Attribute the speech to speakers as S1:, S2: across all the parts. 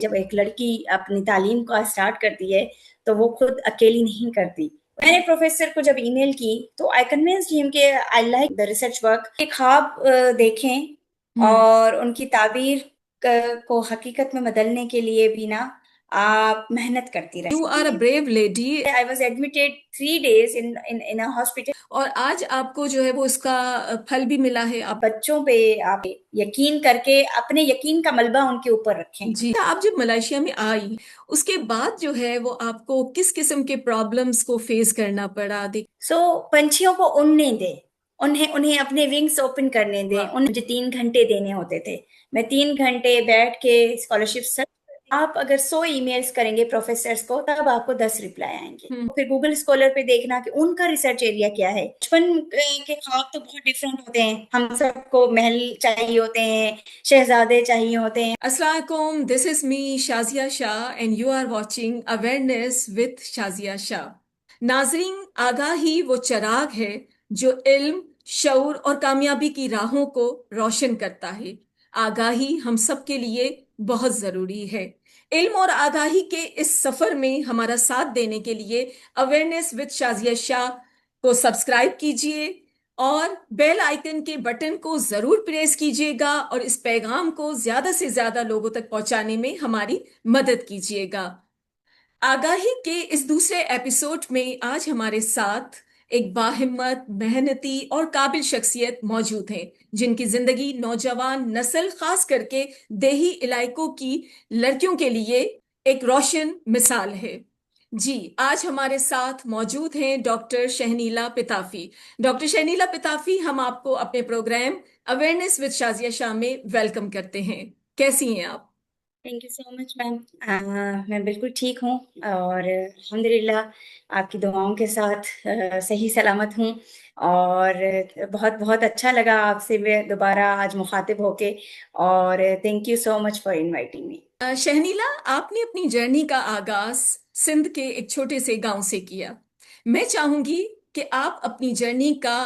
S1: जब एक लड़की अपनी तालीम का स्टार्ट करती है तो वो खुद अकेली नहीं करती। मैंने प्रोफेसर को जब ईमेल की तो आई कन्विंस्ड हिम कि I like the research work के ख्वाब देखें
S2: हम्म।
S1: और उनकी ताबीर को हकीकत में बदलने के लिए भी ना आप मेहनत करती
S2: यू आर अ
S1: रहे।
S2: Brave lady.
S1: I was admitted 3 days in a hospital.
S2: और आज आपको जो है वो इसका फल भी मिला है। आप
S1: बच्चों पे आप यकीन करके अपने यकीन का मलबा उनके ऊपर रखें।
S2: जी, आप जब मलेशिया में आई उसके बाद जो है वो आपको किस किस्म के प्रॉब्लम्स को फेस करना पड़ा? देख।
S1: सो पंछियों को उड़ने दे, उन्हें उन्हें अपने विंग्स ओपन करने दें।
S2: वाह।
S1: उन्हें मुझे 3 घंटे देने होते थे। मैं 3 घंटे बैठ के स्कॉलरशिप सर्च। आप अगर 100 ईमेल्स करेंगे प्रोफेसर्स को तब आपको 10 रिप्लाई आएंगे।
S2: हम्म।
S1: तो फिर गूगल स्कॉलर पे देखना कि उनका रिसर्च एरिया क्या है। बचपन के ख्वाब तो बहुत डिफरेंट होते हैं। हम सबको महल चाहिए होते हैं, शहजादे चाहिए होते हैं।
S2: अस्सलाम वालेकुम, this is me Shazia Shah and you are watching awareness with Shazia Shah. नाजरीन, आगाही वो चिराग है जो इल्म, शऊर और कामयाबी की राहों को रोशन करता है। आगाही हम सब के लिए बहुत जरूरी है। इल्म और आगाही के इस सफर में हमारा साथ देने के लिए अवेयरनेस विद शाजिया शाह को सब्सक्राइब कीजिए और बेल आइकन के बटन को जरूर प्रेस कीजिएगा और इस पैगाम को ज्यादा से ज्यादा लोगों तक पहुंचाने में हमारी मदद कीजिएगा। आगाही के इस दूसरे एपिसोड में आज हमारे साथ एक बाहिम्मत, मेहनती और काबिल शख्सियत मौजूद हैं जिनकी जिंदगी नौजवान नस्ल, खास करके देही इलाकों की लड़कियों के लिए एक रोशन मिसाल है। जी, आज हमारे साथ मौजूद हैं डॉक्टर शहनीला पिताफी। डॉक्टर शहनीला पिताफी, हम आपको अपने program awareness with Shazia Shah में वेलकम करते हैं। कैसी हैं आप?
S1: Thank you so much ma'am. मैं बिल्कुल ठीक हूँ और अल्हम्दुलिल्लाह आपकी दुआओं के साथ सही सलामत हूँ। और बहुत बहुत अच्छा लगा आपसे मैं दोबारा आज मुखातिब होके। और thank you so much for inviting me.
S2: Shahneela, आपने अपनी जर्नी का आगाज सिंध के एक छोटे से गांव से किया। मैं चाहूंगी कि आप अपनी जर्नी का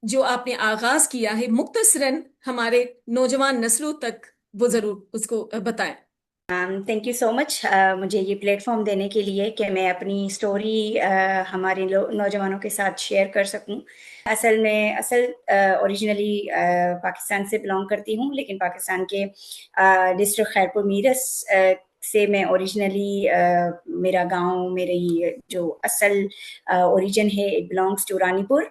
S2: जो आपने आगाज किया है मुख्तसरन हमारे नौजवान नस्लों तक वो जरूर उसको बताएं।
S1: थैंक यू सो मच मुझे ये प्लेटफॉर्म देने के लिए कि मैं अपनी स्टोरी हमारे नौजवानों के साथ शेयर कर सकूं। असल ओरिजिनली पाकिस्तान से बिलोंग करती हूँ, लेकिन पाकिस्तान के डिस्ट्रिक्ट खैरपुर मीरस से मैं ओरिजिनली मेरा गांव, मेरी जो असल ओरिजिन है, इट बिलोंग्स टू रानीपुर।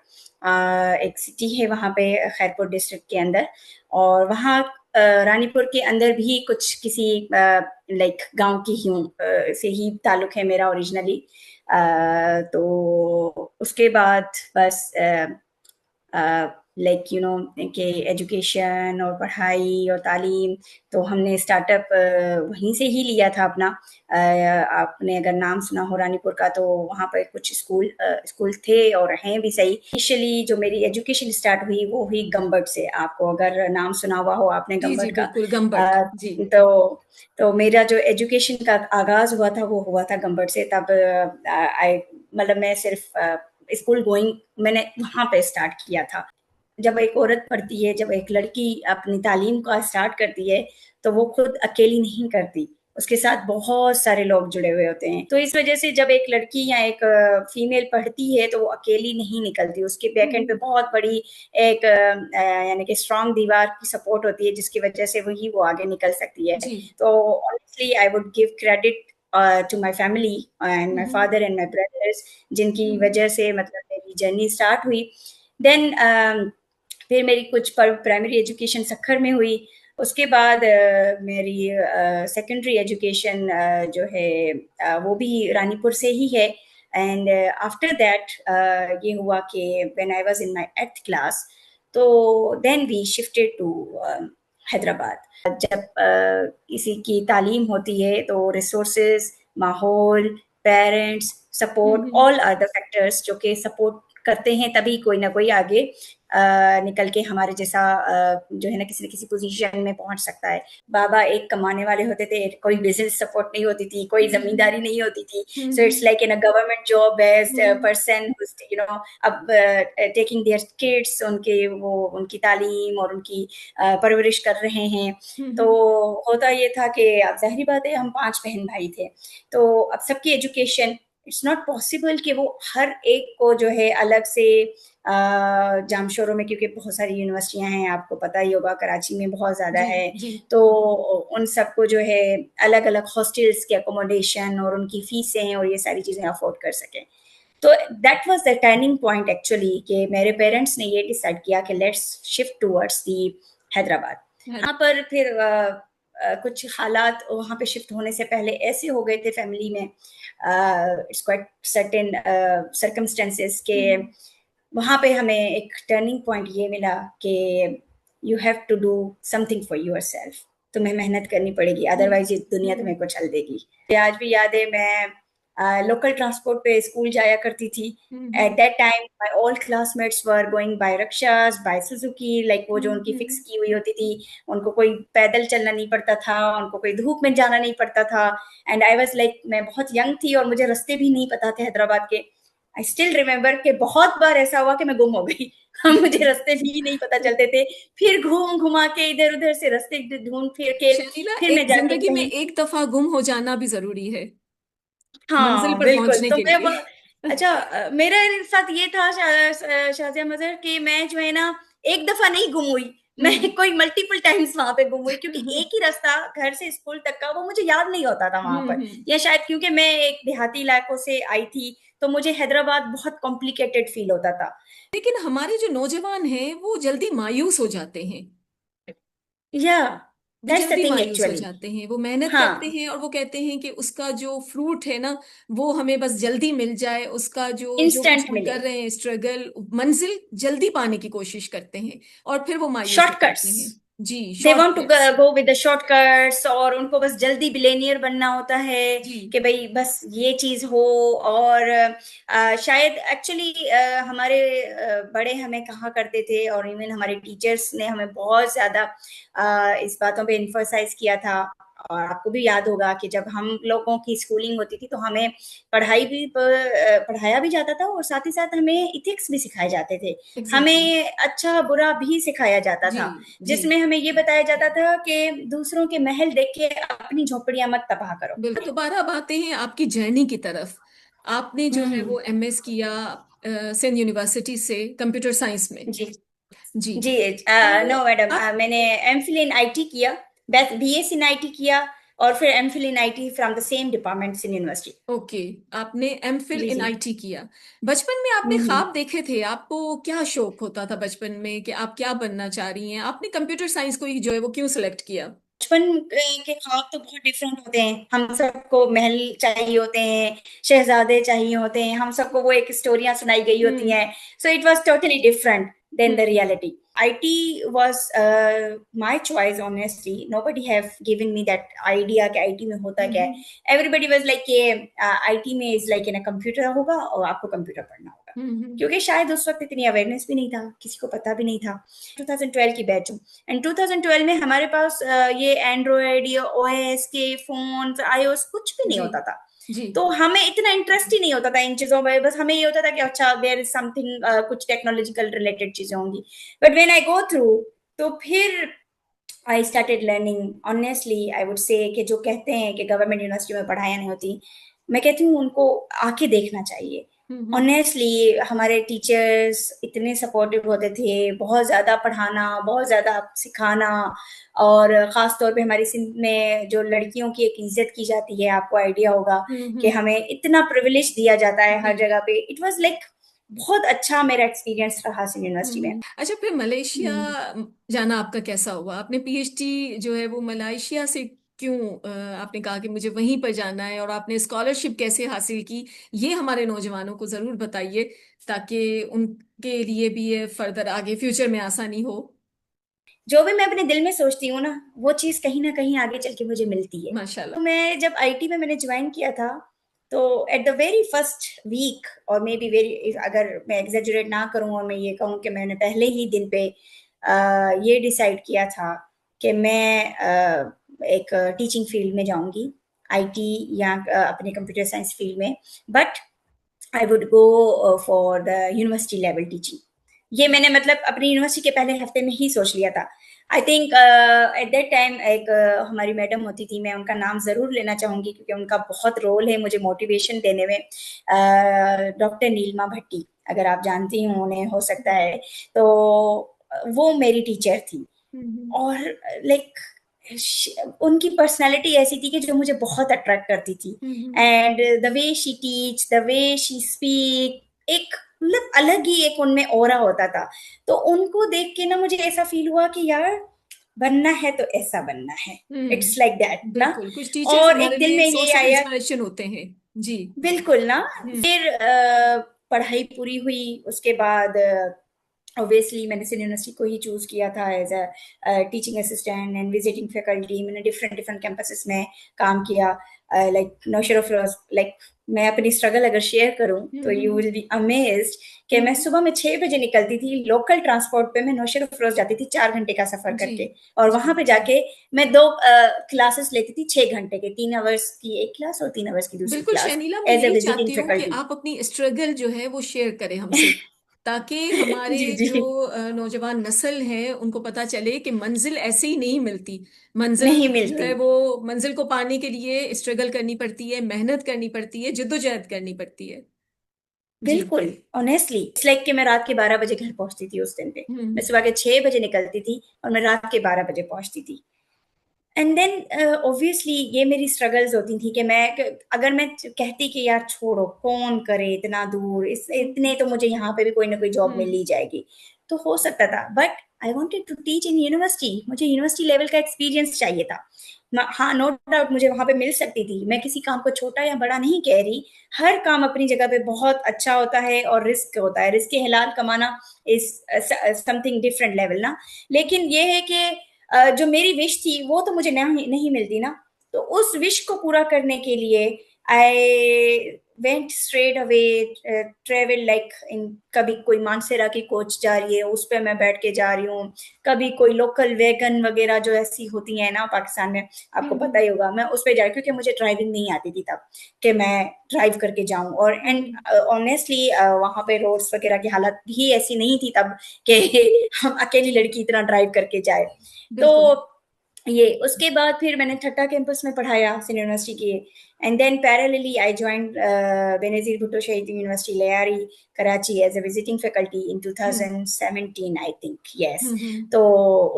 S1: एक सिटी है वहाँ पे खैरपुर डिस्ट्रिक्ट के अंदर। और वहाँ रानीपुर के अंदर भी कुछ किसी लाइक गांव की ही हूँ, से ही ताल्लुक है मेरा ओरिजिनली। तो उसके बाद बस लाइक यू नो के एजुकेशन और पढ़ाई और तालीम तो हमने स्टार्टअप वहीं से ही लिया था अपना। आपने अगर नाम सुना हो रानीपुर का तो वहाँ पर कुछ स्कूल थे और हैं भी सही। इनिशियली जो मेरी एजुकेशन स्टार्ट हुई वो हुई गम्बट से। आपको अगर नाम सुना हुआ हो आपने
S2: जी जी,
S1: गम्बट का।
S2: बिल्कुल, गम्बट जी।
S1: तो मेरा जो एजुकेशन का आगाज हुआ था वो हुआ था गम्बट से। तब आई मतलब मैं सिर्फ स्कूल गोइंग मैंने वहां पे स्टार्ट किया था। जब एक औरत पढ़ती है, जब एक लड़की अपनी तालीम का स्टार्ट करती है तो वो खुद अकेली नहीं करती, उसके साथ बहुत सारे लोग जुड़े हुए होते हैं। तो इस वजह से जब एक लड़की या एक फीमेल पढ़ती है तो वो अकेली नहीं निकलती। उसके बैक एंड पे बहुत बड़ी एक यानी कि स्ट्रांग दीवार की सपोर्ट होती है जिसकी वजह से वही वो आगे निकल सकती है।
S2: जी।
S1: तो honestly I would give credit to my family and my
S2: hmm.
S1: Father and my brothers, जिनकी
S2: हम्म।
S1: वजह से मतलब मेरी जर्नी स्टार्ट हुई। देन फिर मेरी कुछ प्राइमरी एजुकेशन सखर में हुई। उसके बाद मेरी सेकेंडरी एजुकेशन जो है वो भी रानीपुर से ही है। एंड आफ्टर दैट ये हुआ कि when I was in my 8th class तो then we shifted to Hyderabad. जब किसी की तालीम होती है तो रिसोर्सेज, माहौल, parents, support,
S2: hmm.
S1: All are the factors जो कि सपोर्ट करते हैं तभी कोई ना कोई आगे निकल के हमारे जैसा जो है ना किसी न किसी पोजीशन में पहुंच सकता है। बाबा एक कमाने वाले होते थे, कोई बिजनेस सपोर्ट नहीं होती थी, कोई जमींदारी नहीं होती थी। So it's like in a government job based person अब टेकिंग देयर किड्स, उनकी तालीम और उनकी परवरिश कर रहे हैं। तो होता ये था कि अब ज़ाहिर बात है हम 5 बहन भाई थे, तो अब सबकी एजुकेशन, इट्स नॉट पॉसिबल कि वो हर एक को जो है अलग से जामशोरों में, क्योंकि बहुत सारी यूनिवर्सिटियां हैं, आपको पता ही होगा कराची में बहुत ज़्यादा
S2: जी
S1: है,
S2: जी
S1: तो उन सबको जो है अलग अलग हॉस्टल्स के अकोमोडेशन और उनकी फीसें और ये सारी चीज़ें अफोर्ड कर सकें। तो that was the turning point actually, कि मेरे पेरेंट्स ने ये डिसाइड किया कि let's shift towards the Hyderabad. यहाँ पर फिर कुछ हालात वहाँ पे शिफ्ट होने से पहले ऐसे हो गए थे फैमिली में, इट्स क्वाइट सर्टेन सर्कमस्टेंसेस के वहाँ पे हमें एक टर्निंग पॉइंट ये मिला कि you have to do something for yourself, तुम्हें मेहनत करनी पड़ेगी, अदरवाइज ये दुनिया तुम्हें कुचल देगी। आज भी याद है, मैं लोकल ट्रांसपोर्ट पे स्कूल जाया करती थी। At that time my all classmates were going by rickshaws, by Suzuki, like वो जो उनकी फिक्स की हुई होती थी, उनको कोई पैदल चलना नहीं पड़ता था, उनको कोई धूप में जाना नहीं पड़ता था। एंड आई वाज लाइक, मैं बहुत यंग थी और मुझे रास्ते भी नहीं पता थे हैदराबाद के। आई स्टिल रिमेम्बर कि बहुत बार ऐसा हुआ कि मैं गुम हो गई। मुझे रास्ते भी नहीं पता चलते थे, फिर घूम घुमा के इधर उधर से रास्ते ढूंढ फिर के
S2: शर्मिला,
S1: फिर मैं
S2: एक
S1: जाके
S2: जिंदगी में
S1: कहीं।
S2: एक दफा गुम हो जाना भी जरूरी है मंजिल
S1: हाँ
S2: पर
S1: बिल्कुल,
S2: पहुंचने
S1: तो
S2: के
S1: मैं
S2: लिए।
S1: अच्छा, मेरे साथ ये था शाजिया मजहर, कि मैं जो है ना एक दफा नहीं गुम हुई, मैं
S2: हम्म
S1: कोई मल्टीपल टाइम्स वहां पे गुम हुई, क्योंकि एक ही रास्ता घर से स्कूल तक का वो मुझे याद नहीं होता था वहां पर।
S2: हम्म।
S1: या शायद क्योंकि मैं एक देहाती इलाकों से आई थी, तो मुझे हैदराबाद बहुत कॉम्प्लिकेटेड फील होता था।
S2: लेकिन हमारे जो नौजवान हैं वो जल्दी मायूस हो जाते हैं।
S1: या
S2: वो
S1: दैट्स द
S2: जल्दी
S1: थिंग
S2: मायूस हो
S1: एक्चुअली।
S2: जाते हैं, वो मेहनत करते
S1: हाँ,
S2: हैं और वो कहते हैं कि उसका जो फ्रूट है ना, वो हमें बस जल्दी मिल जाए, उसका जो जो कुछ
S1: इंस्टेंट
S2: हम
S1: मिले,
S2: कर रहे हैं स्ट्रगल, मंजिल जल्दी पाने की कोशिश करते हैं और फिर वो मायूस हो
S1: शॉर्टकट्स,
S2: जाते हैं। जी,
S1: they want to
S2: shortcuts.
S1: Go with the shortcuts, और उनको बस जल्दी बिलेनियर बनना होता है,
S2: जी
S1: कि भाई बस ये चीज हो। और शायद एक्चुअली हमारे बड़े हमें कहा करते थे, और इवन हमारे टीचर्स ने हमें बहुत ज्यादा इस बातों पे इन्फोसाइज किया था। और आपको भी याद होगा कि जब हम लोगों की स्कूलिंग होती थी, तो हमें पढ़ाया भी जाता था, और साथ ही साथ हमें इथिक्स भी सिखाए जाते थे,
S2: एग्जैक्टली।
S1: हमें अच्छा बुरा भी सिखाया जाता
S2: जी
S1: था,
S2: जी।
S1: जिसमें हमें ये बताया जाता था कि दूसरों के महल देख के अपनी झोपड़ियां मत तबाह करो।
S2: बिल्कुल, दोबारा अब आते हैं आपकी जर्नी की तरफ। आपने जो है
S1: हम्म।
S2: वो एमएस किया सिंध यूनिवर्सिटी से कंप्यूटर साइंस में।
S1: जी
S2: जी।
S1: जी।
S2: तो
S1: नो मैडम,
S2: आप,
S1: मैंने एमफिल इन आईटी किया, बीएससी इन आईटी किया, और फिर MPhil in IT from the same department in university.
S2: Okay, आपने एमफिल
S1: जी
S2: इन
S1: जी।
S2: आईटी किया। बचपन में आपने
S1: हम्म।
S2: ख्वाब देखे थे? आपको क्या शौक होता था बचपन में कि आप क्या बनना चाह रही हैं? आपने कंप्यूटर साइंस को ही जो है वो क्यों सिलेक्ट किया?
S1: बचपन के ख्वाब तो बहुत डिफरेंट होते हैं, हम सबको महल चाहिए होते हैं, शहजादे चाहिए होते हैं, हम सबको वो एक स्टोरियां सुनाई गई होती
S2: हम्म
S1: हैं। So it was totally different then the
S2: hmm
S1: reality. IT was my choice, honestly. Nobody have given me that idea कि IT में होता क्या है।
S2: हम्म
S1: Everybody was like कि IT में is like in a computer होगा और आपको कंप्यूटर पढ़ना होगा,
S2: हम्म
S1: क्योंकि शायद उस वक्त इतनी अवेयरनेस भी नहीं था, किसी को पता भी नहीं था। 2012 की बैच हूँ, एंड 2012 में हमारे पास ये एंड्रॉयड या ओएस के फोन, आईओएस कुछ भी नहीं
S2: जी
S1: होता था।
S2: जी।
S1: तो हमें इतना इंटरेस्ट ही नहीं होता था इन चीजों में, बस हमें ये होता था कि अच्छा देयर इज समथिंग, कुछ टेक्नोलॉजिकल रिलेटेड चीजें होंगी। But when I go through, तो फिर I started learning. Honestly I would say कि जो कहते हैं कि गवर्नमेंट यूनिवर्सिटी में पढ़ाया नहीं होती, मैं कहती हूँ उनको आके देखना चाहिए।
S2: हम्म
S1: ऑनेस्टली हमारे टीचर्स इतने सपोर्टिव होते थे, बहुत ज़्यादा पढ़ाना, बहुत ज़्यादा सिखाना। और ख़ास तौर पे हमारी सिंध में जो लड़कियों की एक इज्जत की जाती है, आपको आइडिया होगा कि
S2: हम्म।
S1: हमें इतना प्रिविलेज दिया जाता है हर
S2: जी।
S1: जगह पे। इट वाज लाइक बहुत अच्छा मेरा एक्सपीरियंस रहा सिंध यूनिवर्सिटी में।
S2: अच्छा, फिर मलेशिया
S1: हम्म।
S2: जाना आपका कैसा हुआ? आपने पीएचडी जो है वो मलेशिया से क्यों आपने कहा कि मुझे वहीं पर जाना है, और आपने स्कॉलरशिप कैसे हासिल की? ये हमारे नौजवानों को जरूर बताइए, ताकि उनके लिए भी ये फर्दर आगे फ्यूचर में आसानी हो।
S1: जो भी मैं अपने दिल में सोचती हूँ ना, वो चीज कहीं ना कहीं आगे चल के मुझे मिलती है।
S2: माशाल्लाह।
S1: तो मैं जब आईटी में मैंने ज्वाइन किया था, तो at the very first week, और मे बी वेरी, अगर मैं एग्जेजरेट ना करूं और मैं ये कहूं कि मैंने पहले ही दिन पे ये डिसाइड किया था कि मैं एक टीचिंग फील्ड में जाऊंगी, आईटी या अपने कंप्यूटर साइंस फील्ड में, but I would go for the university level teaching. ये मैंने मतलब अपनी यूनिवर्सिटी के पहले हफ्ते में ही सोच लिया था। I think eight that time एक हमारी मैडम होती थी, मैं उनका नाम जरूर लेना चाहूंगी क्योंकि उनका बहुत रोल है मुझे मोटिवेशन देने में, डॉक्टर नीलमा भट्टी, अगर आप जानती हो उन्हें हो सकता है। तो वो मेरी टीचर थी,
S2: हम्म
S1: और लाइक उनकी पर्सनालिटी ऐसी थी कि जो मुझे बहुत अट्रैक्ट करती थी।
S2: Hmm
S1: and the way she teach, the way she speak, एक मतलब अलग ही एक उनमें ऑरा होता था। तो उनको देख के ना मुझे ऐसा फील हुआ कि यार बनना है तो ऐसा बनना है, इट्स लाइक दैट ना।
S2: बिल्कुल, कुछ टीचर्स
S1: और
S2: हमारे
S1: एक दिल
S2: लिए
S1: में
S2: एक
S1: ये
S2: सोर्स ऑफ
S1: आया,
S2: इंस्पिरेशन होते हैं। जी।
S1: बिल्कुल ना।
S2: हम्म
S1: फिर पढ़ाई पूरी हुई, उसके बाद ऑब्वियसली मैंने सिंध यूनिवर्सिटी को ही चूज किया था as a teaching assistant and visiting faculty. मैंने डिफरेंट डिफरेंट कैंपसेस में काम किया, लाइक नौशेरा फिरोज। लाइक मैं अपनी स्ट्रगल अगर शेयर करूं तो you
S2: hmm
S1: will be amazed कि मैं
S2: हम्म
S1: सुबह में 6 बजे निकलती थी, लोकल ट्रांसपोर्ट पे मैं नौशेरा फिरोज जाती थी 4 घंटे का सफर
S2: जी
S1: करके, और
S2: जी
S1: वहां पे
S2: जी।
S1: जाके मैं दो क्लासेस लेती थी 6 घंटे के, 3 आवर्स की एक क्लास और 3 आवर्स की दूसरी
S2: बिल्कुल
S1: क्लास,
S2: शनीला, मैं
S1: एज ए
S2: यही
S1: विजिटिंग
S2: चाहती हूँ कि
S1: फैकल्टी।
S2: आप अपनी स्ट्रगल जो है वो शेयर करें हमसे, ताकि हमारे
S1: जी
S2: जो
S1: जी।
S2: नौजवान नस्ल है उनको पता चले कि मंजिल ऐसे ही नहीं मिलती। मंजिल
S1: नहीं
S2: जो
S1: मिलती।
S2: है वो, मंजिल को पाने के लिए स्ट्रगल करनी पड़ती है, मेहनत करनी पड़ती है, जिद्दोजहद करनी पड़ती है। जी।
S1: बिल्कुल, ऑनेस्टली इट्स लाइक कि मैं रात के 12 बजे घर पहुंचती थी उस दिन पे। मैं
S2: हम्म
S1: सुबह के 6 बजे निकलती थी और मैं रात के 12 बजे पहुंचती थी। एंड देन ऑब्वियसली ये मेरी स्ट्रगल्स होती थी कि अगर मैं कहती कि यार छोड़ो, कौन करे इतना दूर, इस इतने
S2: हम्म
S1: तो मुझे यहाँ पे भी कोई ना कोई जॉब मिल
S2: हम्म
S1: ही जाएगी, तो हो सकता था। But I wanted to teach in university, मुझे यूनिवर्सिटी लेवल का एक्सपीरियंस चाहिए था। हाँ, नो डाउट मुझे वहां पे मिल सकती थी। मैं किसी काम को छोटा या बड़ा नहीं कह रही, हर काम अपनी जगह पे बहुत अच्छा होता है और रिस्क होता है, रिस्क के हलाल कमाना इज समथिंग डिफरेंट लेवल ना। लेकिन ये है कि जो मेरी विश थी वो तो मुझे नहीं नहीं मिलती ना। तो उस विश को पूरा करने के लिए I went straight away, travel like in, कभी कोई मानसेरा की कोच जा रही है उस पर मैं बैठ के जा रही हूँ, कभी कोई लोकल वैगन वगैरह जो ऐसी होती है ना पाकिस्तान में, आपको पता
S2: हम्म
S1: ही होगा, मैं उस पर जा रही, क्योंकि मुझे ड्राइविंग नहीं आती थी तब कि मैं ड्राइव करके जाऊं। और एंड
S2: हम्म,
S1: ऑनेस्टली वहां पे रोड्स वगैरह की हालत भी ऐसी नहीं थी तब कि हम अकेली लड़की इतना ड्राइव करके जाए। तो
S2: बिल्कुल।
S1: ये उसके बाद फिर मैंने ठट्टा कैंपस में पढ़ाया सिंध यूनिवर्सिटी की। And then parallelly I joined Benazir Bhutto Shaheed university Lyari Karachi as a visiting faculty in
S2: hmm
S1: 2017 I think, yes.
S2: Hmm
S1: तो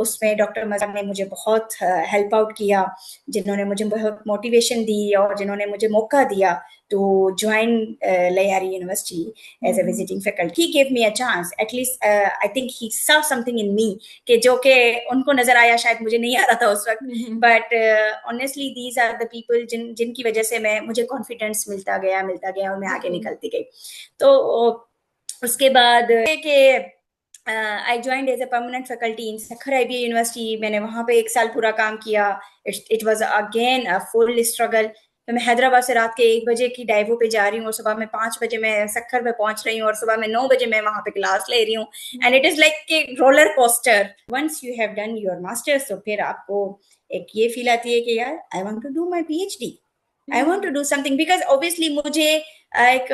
S1: उसमें डॉक्टर मजाक ने मुझे बहुत हेल्प आउट किया, जिन्होंने मुझे बहुत मोटिवेशन दी और जिन्होंने मुझे मौका दिया to join Lyari university as a
S2: hmm
S1: visiting faculty. He give me a chance at least, I think he saw something in me कि जो कि उनको नजर आया, शायद मुझे नहीं आ रहा था उस वक्त।
S2: Hmm
S1: but honestly these are the people जिनकी वजह से मैं मुझे कॉन्फिडेंस मिलता गया और मैं आगे
S2: बिल्कुल।
S1: निकलती गई। तो उसके बाद कि I joined as a permanent faculty in Sukkur IBA university. मैंने वहां पे 1 साल पूरा काम किया। It was again a full struggle. तो मैं हैदराबाद से रात के 1 बजे की डाइवो पे जा रही हूँ और सुबह में 5 बजे मैं सखर में पहुंच रही हूँ और सुबह में 9 बजे मैं वहां पे क्लास ले रही हूँ। And it is like roller coaster. Once you have done your masters तो फिर आपको एक ये फील आती है कि यार I want to do my PhD, I want to
S2: hmm
S1: do something, because obviously मुझे एक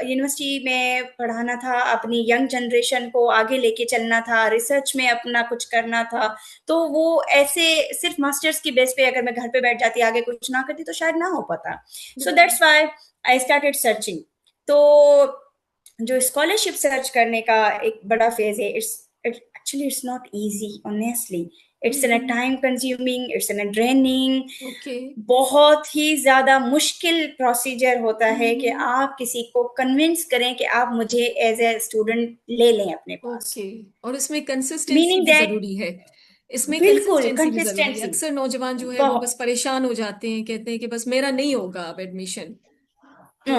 S1: यूनिवर्सिटी में पढ़ाना था, अपनी यंग जनरेशन को आगे लेके चलना था, रिसर्च में अपना कुछ करना था। तो वो ऐसे सिर्फ मास्टर्स की बेस पे अगर मैं घर पे बैठ जाती आगे कुछ ना करती तो शायद ना हो पाता। सो
S2: बिल्कुल।
S1: That's why I started searching. तो जो स्कॉलरशिप सर्च करने का एक बड़ा फेज है, it's actually it's not easy honestly. It's an
S2: hmm
S1: time consuming, it's an draining,
S2: okay.
S1: बहुत ही ज्यादा मुश्किल प्रोसीजर होता है कि
S2: हम्म
S1: आप किसी को कन्विंस करें कि आप मुझे एज ए स्टूडेंट ले लें अपने पास।
S2: ओके। और इसमें कंसिस्टेंसी
S1: मीनिंग
S2: भी
S1: दैट,
S2: जरूरी है। इसमें
S1: बिल्कुल
S2: कंसिस्टेंसी भी जरूरी है।
S1: कंसिस्टेंसी
S2: अक्सर नौजवान जो है वो बस
S1: बहुत।
S2: परेशान हो जाते हैं, कहते हैं कि बस मेरा नहीं होगा अब एडमिशन। तो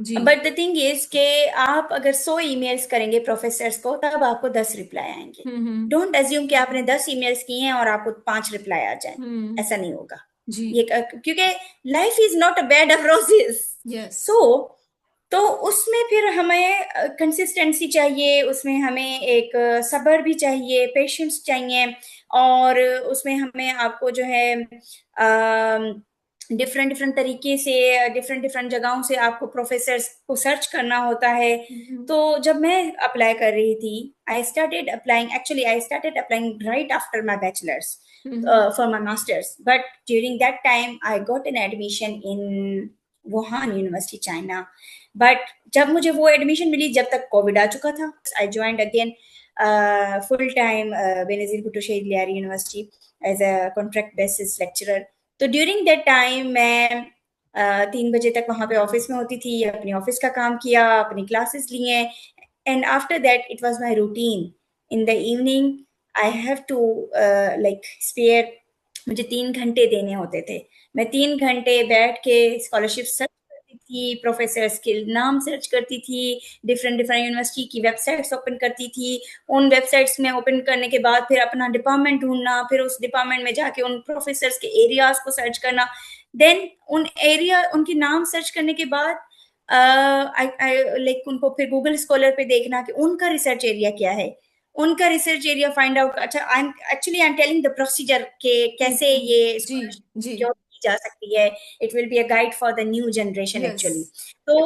S2: जी।
S1: बट द थिंग इज कि आप अगर 100 ईमेल्स करेंगे प्रोफेसर्स को तब आपको 10 रिप्लाई आएंगे।
S2: हम्म
S1: डोंट अज्यूम कि आपने 10 ईमेल्स किए हैं और आपको 5 रिप्लाई आ जाए।
S2: हम्म
S1: ऐसा नहीं होगा।
S2: जी।
S1: ये क्योंकि life is not a bed of roses.
S2: Yes.
S1: So तो उसमें फिर हमें कंसिस्टेंसी चाहिए, उसमें हमें एक सब्र भी चाहिए, पेशेंस चाहिए, और उसमें हमें आपको जो है डिफरेंट डिफरेंट तरीके से, डिफरेंट डिफरेंट जगहों से आपको प्रोफेसर्स को सर्च करना होता है। तो जब मैं अप्लाई कर रही थी, I started applying right after my bachelors for my masters, but during that time I got an admission in Wuhan University, China. But जब मुझे वो एडमिशन मिली, जब तक कोविड आ चुका था, I joined again full time Benazir Bhutto Shaheed Lyari university as a contract basis lecturer. तो during that time मैं 3 बजे तक वहां पे ऑफिस में होती थी, अपनी ऑफिस का काम किया, अपनी क्लासेस लिए, and after that it was my routine in the evening I have to like spare, मुझे 3 घंटे देने होते थे। मैं 3 घंटे बैठ के स्कॉलरशिप सर्च करती थी, प्रोफेसर्स के नाम सर्च करती थी, डिफरेंट डिफरेंट यूनिवर्सिटी की वेबसाइट्स ओपन करती थी। उन वेबसाइट्स में ओपन करने के बाद फिर अपना डिपार्टमेंट ढूंढना, फिर उस डिपार्टमेंट में जाके उन प्रोफेसर्स के एरियाज को सर्च करना, देन उन एरिया उनके नाम सर्च करने के बाद लाइक उनको फिर गूगल स्कॉलर पे देखना कि उनका रिसर्च एरिया क्या है, उनका रिसर्च एरिया फाइंड आउट। अच्छा, I am telling the procedure के कैसे ये
S2: जी
S1: स्कॉलरशिप
S2: जी।
S1: सिक्योर की जा सकती है। It will be a guide for the new generation
S2: yes.
S1: Actually. तो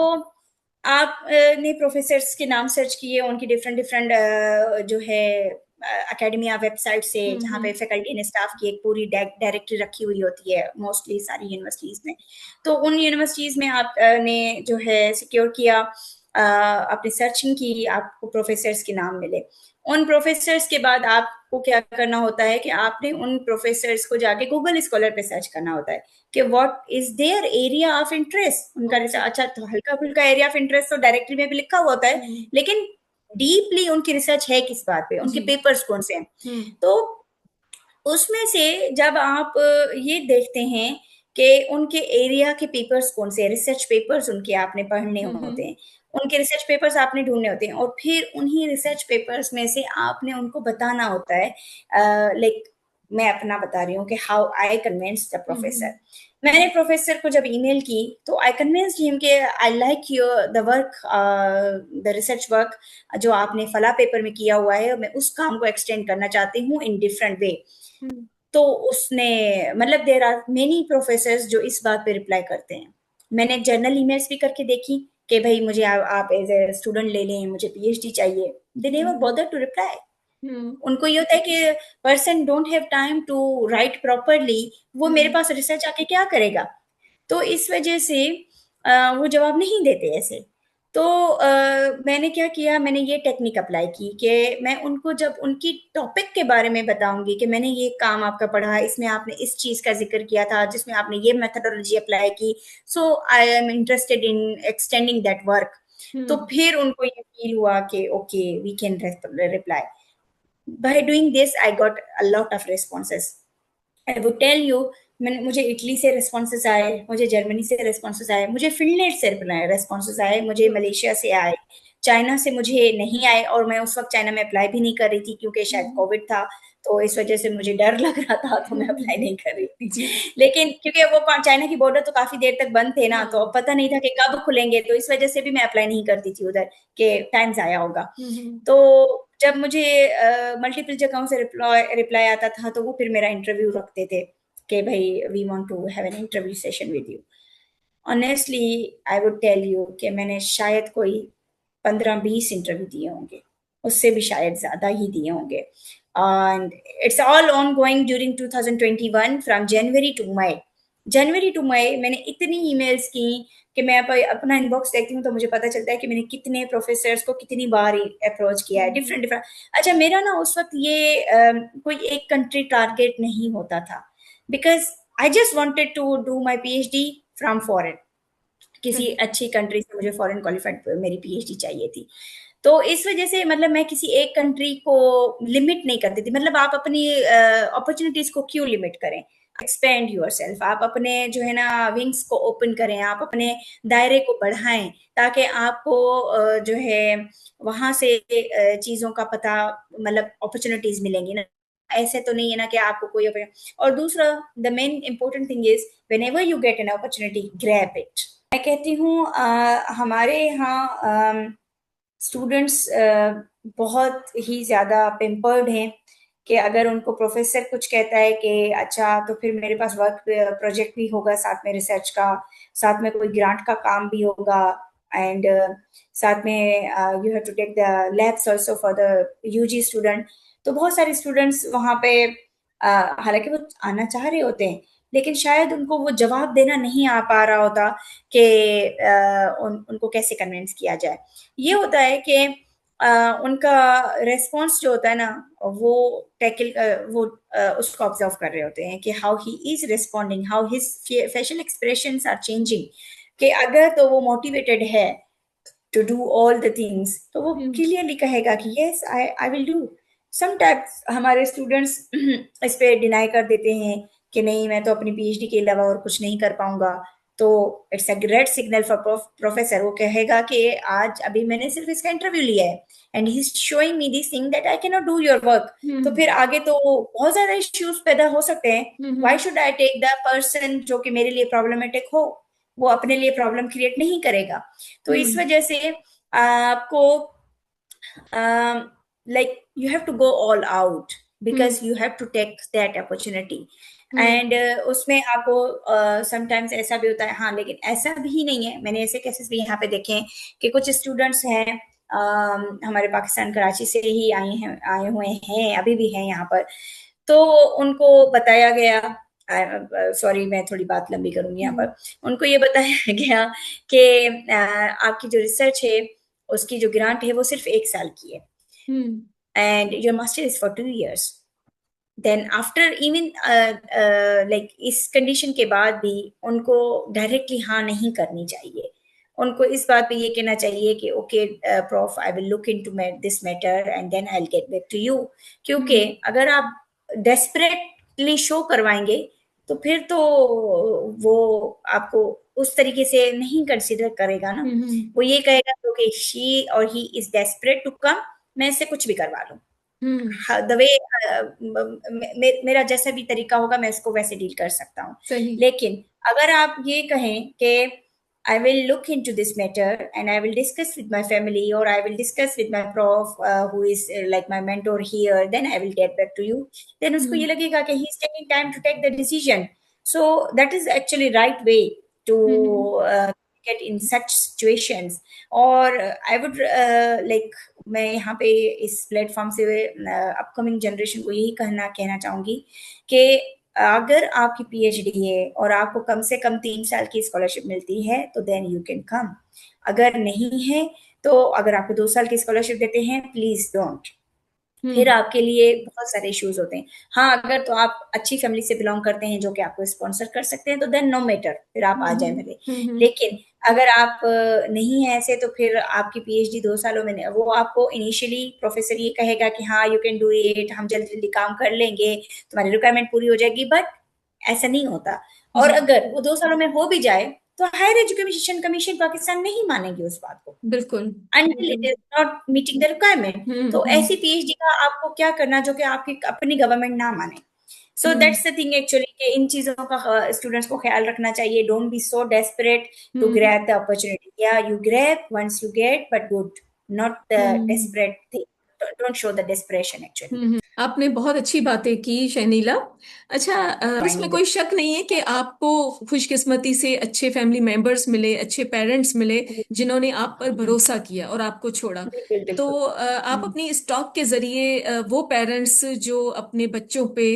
S1: आप ने प्रोफेसर्स के नाम सर्च किए, उनकी डिफरेंट डिफरेंट जो है अकेडमिया वेबसाइट से, जहाँ पे फैकल्टी ने स्टाफ की एक पूरी डायरेक्टरी रखी हुई होती है मोस्टली सारी यूनिवर्सिटीज में। तो उन यूनिवर्सिटीज में आप ने जो है सिक्योर किया, आपने सर्चिंग की, आपको प्रोफेसर्स के नाम मिले। उन प्रोफेसर्स के बाद आपको क्या करना होता है कि आपने उन प्रोफेसर्स को जाके गूगल स्कॉलर पे सर्च करना होता है कि what is their area of interest, उनका
S2: ओके।
S1: रिसर्च। अच्छा, तो हल्का फुल्का एरिया ऑफ इंटरेस्ट तो डायरेक्टरी में भी लिखा हुआ होता है, लेकिन डीपली उनकी रिसर्च है किस बात पे, उनके
S2: जी।
S1: पेपर्स कौन से हैं। तो उसमें से जब आप ये देखते हैं कि उनके एरिया के पेपर्स कौन से, रिसर्च पेपर्स उनके आपने पढ़ने होते हैं, उनके रिसर्च पेपर्स आपने ढूंढने होते हैं, और फिर उन्हीं रिसर्च पेपर्स में से आपने उनको बताना होता है। लाइक मैं अपना बता रही हूँ कि how I convince the professor. मैंने प्रोफेसर को जब ईमेल की तो आई कन्विंस्ड हिम कि I like your the work, the research work जो आपने फला पेपर में किया हुआ है, मैं उस काम को एक्सटेंड करना चाहती हूँ इन डिफरेंट वे। तो उसने, मतलब देयर आर मेनी प्रोफेसर्स जो इस बात पे रिप्लाई करते हैं। मैंने जर्नल ईमेल्स भी करके देखी कि भाई मुझे आप एज ए स्टूडेंट ले लें, मुझे पीएचडी चाहिए, they never bother to reply. उनको ये होता है कि person don't have time to write properly, वो मेरे पास रिसर्च आके क्या करेगा। तो इस वजह से वो जवाब नहीं देते ऐसे। तो मैंने क्या किया, मैंने ये टेक्निक अप्लाई की कि मैं उनको जब उनकी टॉपिक के बारे में बताऊंगी कि मैंने ये काम आपका पढ़ा, इसमें आपने इस चीज का जिक्र किया था, जिसमें आपने ये मेथोडोलॉजी अप्लाई की, so I am interested in extending that work. तो फिर उनको ये फील हुआ कि okay we can reply. By doing this I got a lot of responses. I would tell you, मैंने, मुझे इटली से रिस्पॉन्सेस आए, मुझे जर्मनी से रिस्पॉन्सेस आए, मुझे फिनलैंड से रिस्पॉन्सेस आए, मुझे मलेशिया से आए, चाइना से मुझे नहीं आए, और मैं उस वक्त चाइना में अप्लाई भी नहीं कर रही थी क्योंकि शायद कोविड था, तो इस वजह से मुझे डर लग रहा था, तो मैं अप्लाई नहीं कर रही थी।
S2: जी।
S1: लेकिन क्योंकि वो चाइना की बॉर्डर तो काफी देर तक बंद थे ना, तो
S2: हाँ।
S1: अब पता नहीं था कि कब खुलेंगे, तो इस वजह से भी मैं अप्लाई नहीं करती थी उधर, के टाइम जाया होगा। तो जब मुझे मल्टीपल जगहों से रिप्लाई रिप्लाई आता था, तो वो फिर मेरा इंटरव्यू रखते थे कि भाई we want to have an interview session with you. Honestly I would tell you कि मैंने शायद कोई 15-20 इंटरव्यू दिए होंगे, उससे भी शायद ज्यादा ही दिए होंगे। And it's all ongoing during 2021 from January to May मैंने इतनी ईमेल्स की कि मैं अपना इनबॉक्स देखती हूँ तो मुझे पता चलता है कि मैंने कितने प्रोफेसर्स को कितनी बार अप्रोच किया है, डिफरेंट डिफरेंट। अच्छा, मेरा ना उस वक्त ये कोई एक कंट्री टारगेट नहीं होता था, because I just wanted to do my PhD from foreign, किसी अच्छी कंट्री से मुझे फॉरेन क्वालिफाइड मेरी पीएचडी चाहिए थी। तो इस वजह से मतलब मैं किसी एक कंट्री को लिमिट नहीं करती थी। मतलब आप अपनी अपॉर्चुनिटीज को क्यों लिमिट करें, एक्सपेंड योर सेल्फ, आप अपने जो है ना विंग्स को ओपन करें, आप अपने दायरे को बढ़ाएं, ताकि आपको जो है वहां से चीजों का पता, मतलब अपॉर्चुनिटीज मिलेंगी ना। ऐसे तो नहीं है ना कि आपको कोई और दूसरा, the main important thing is, whenever you get an opportunity, grab it. मैं कहती हूँ हमारे यहाँ स्टूडेंट्स बहुत ही ज़्यादा पेम्पर्ड हैं कि अगर उनको प्रोफेसर कुछ कहता है कि अच्छा तो फिर मेरे पास वर्क प्रोजेक्ट भी होगा, साथ में रिसर्च का, साथ में कोई ग्रांट का काम भी होगा, एंड साथ में you have to take the labs also for the UG student. तो बहुत सारे स्टूडेंट्स वहाँ पे हालांकि वो आना चाह रहे होते हैं, लेकिन शायद उनको वो जवाब देना नहीं आ पा रहा होता कि उनको कैसे कन्विंस किया जाए। ये होता है कि उनका रेस्पॉन्स जो होता है ना, वो टैकल वो उसको ऑब्जर्व कर रहे होते हैं कि how he is responding, how his facial expressions are changing. कि अगर तो वो मोटिवेटेड है to do all the things, तो वो
S2: हम्म
S1: क्लियरली कहेगा कि yes I I will do. Sometimes हमारे स्टूडेंट्स इस पे डिनाई कर देते हैं कि नहीं, मैं तो अपनी पीएचडी के अलावा और कुछ नहीं कर पाऊंगा। तो it's a great signal for professor. वो कहेगा कि आज अभी मैंने सिर्फ इसका इंटरव्यू लिया है and he is showing me this thing that I can not do your work. तो
S2: हम्म
S1: फिर आगे तो बहुत ज्यादा इश्यूज पैदा हो सकते हैं।
S2: Hmm
S1: why should I take the person जो कि मेरे लिए प्रॉब्लमेटिक हो? वो अपने लिए प्रॉब्लम क्रिएट नहीं करेगा। तो इस
S2: हम्म
S1: वजह से आपको like you have to go all out
S2: hmm
S1: because you have to take that opportunity
S2: hmm
S1: and उसमें आपको समटाइम्स ऐसा भी होता है। हाँ, लेकिन ऐसा भी नहीं है, मैंने ऐसे केसेस भी यहाँ पे देखे हैं कि कुछ स्टूडेंट्स हैं हमारे पाकिस्तान कराची से ही आए हुए हैं, अभी भी हैं यहाँ पर। तो उनको बताया गया, सॉरी मैं थोड़ी बात लंबी करूंगी यहाँ
S2: हम्म
S1: पर। उनको ये बताया गया कि आपकी जो रिसर्च है उसकी जो ग्रांट है वो सिर्फ 1 साल की है
S2: hmm
S1: and your master is for 2 years। Then after even like इस कंडीशन के बाद भी उनको डायरेक्टली हाँ नहीं करनी चाहिए। उनको इस बात पे ये कहना चाहिए कि okay prof, I will look into this matter and then I will get back to you. क्योंकि
S2: हम्म
S1: अगर आप डेस्परेटली शो करवाएंगे तो फिर तो वो आपको उस तरीके से नहीं कंसिडर करेगा ना।
S2: हम्म
S1: वो ये कहेगा कि शी और he is desperate to come, मैं इससे कुछ भी करवा लूं।
S2: हम्म
S1: द वे मेरा जैसा भी तरीका होगा मैं इसको वैसे डील कर सकता हूँ।
S2: सही
S1: लेकिन अगर आप ये कहें कि I will look into this matter and I will discuss with my family or I will discuss with my prof who is like my mentor here, then I will get back to you, then उसको ये
S2: हम्म
S1: लगेगा कि he is taking time to take the decision. So that is actually right way to
S2: hmm
S1: uh, get in such situations. और I would like मैं यहाँ पे इस platform से अपकमिंग जनरेशन को यही कहना चाहूंगी कि अगर आपकी पीएचडी है और आपको कम से कम 3 साल की स्कॉलरशिप मिलती है तो देन यू कैन कम। अगर नहीं है तो अगर आपको 2 साल की स्कॉलरशिप देते हैं, प्लीज डोंट। फिर
S2: हम्म
S1: आपके लिए बहुत सारे इश्यूज होते हैं। हाँ, अगर तो आप अच्छी फैमिली से बिलोंग करते हैं जो कि आपको स्पॉन्सर कर सकते हैं तो देन नो मैटर, फिर आप आ जाए
S2: हम्म
S1: मेरे।
S2: हम्म
S1: लेकिन अगर आप नहीं है ऐसे तो फिर आपकी पीएचडी 2 सालों में नहीं, वो आपको इनिशियली प्रोफेसर ये कहेगा कि हाँ यू कैन डू इट, हम जल्दी जल्दी काम कर लेंगे, तुम्हारी रिक्वायरमेंट पूरी हो जाएगी, बट ऐसा नहीं होता। और
S2: जी
S1: अगर वो 2 सालों में हो भी जाए तो हायर एजुकेशन कमीशन पाकिस्तान नहीं मानेगी उस बात को
S2: बिल्कुल
S1: until it
S2: बिल्कुल
S1: is not meeting the requirement। तो ऐसी पीएचडी का आपको क्या करना जो कि आपकी अपनी गवर्नमेंट ना माने। So
S2: hmm
S1: that's the thing actually कि इन चीजों का स्टूडेंट्स को ख्याल रखना चाहिए। Don't be so desperate to
S2: hmm
S1: grab the opportunity. या you grab once you get, but good, not the
S2: hmm
S1: desperate thing. Don't show the desperation actually.
S2: आपने बहुत अच्छी बातें की शहनीला। अच्छा इसमें कोई शक नहीं है कि आपको खुशकिस्मती से अच्छे फैमिली मेंबर्स मिले, अच्छे पेरेंट्स मिले जिन्होंने आप पर भरोसा किया और आपको छोड़ा।
S1: बिल्कुल
S2: तो
S1: बिल्कुल।
S2: आप अपनी स्टॉक के जरिए वो पेरेंट्स जो अपने बच्चों पे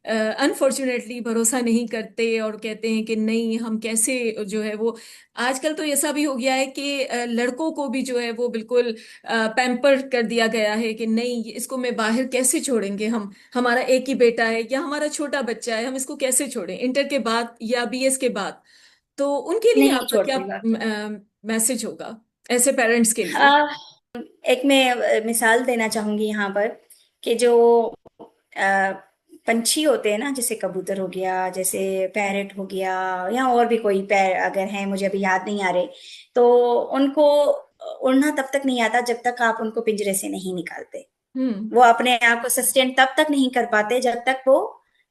S2: अनफॉर्चुनेटली भरोसा नहीं करते और कहते हैं कि नहीं हम कैसे जो है वो, आजकल तो ऐसा भी हो गया है कि लड़कों को भी जो है वो बिल्कुल पैम्पर कर दिया गया है कि नहीं इसको मैं बाहर कैसे छोड़ेंगे, हम हमारा एक ही बेटा है या हमारा छोटा बच्चा है, हम इसको कैसे छोड़ें इंटर के बाद या बीएस के बाद। तो उनके लिए
S1: नहीं
S2: आपका क्या
S1: छोड़ती बात।
S2: मैसेज होगा ऐसे पेरेंट्स के लिए?
S1: आ, एक मैं मिसाल देना चाहूंगी यहाँ पर कि जो अ, पंछी होते हैं ना, जैसे कबूतर हो गया, जैसे पैरट हो गया, या और भी कोई पैर अगर हैं मुझे अभी याद नहीं आ रहे, तो उनको उड़ना तब तक नहीं आता जब तक आप उनको पिंजरे से नहीं निकालते।
S2: हम्म
S1: वो अपने आप को सस्टेन तब तक नहीं कर पाते जब तक वो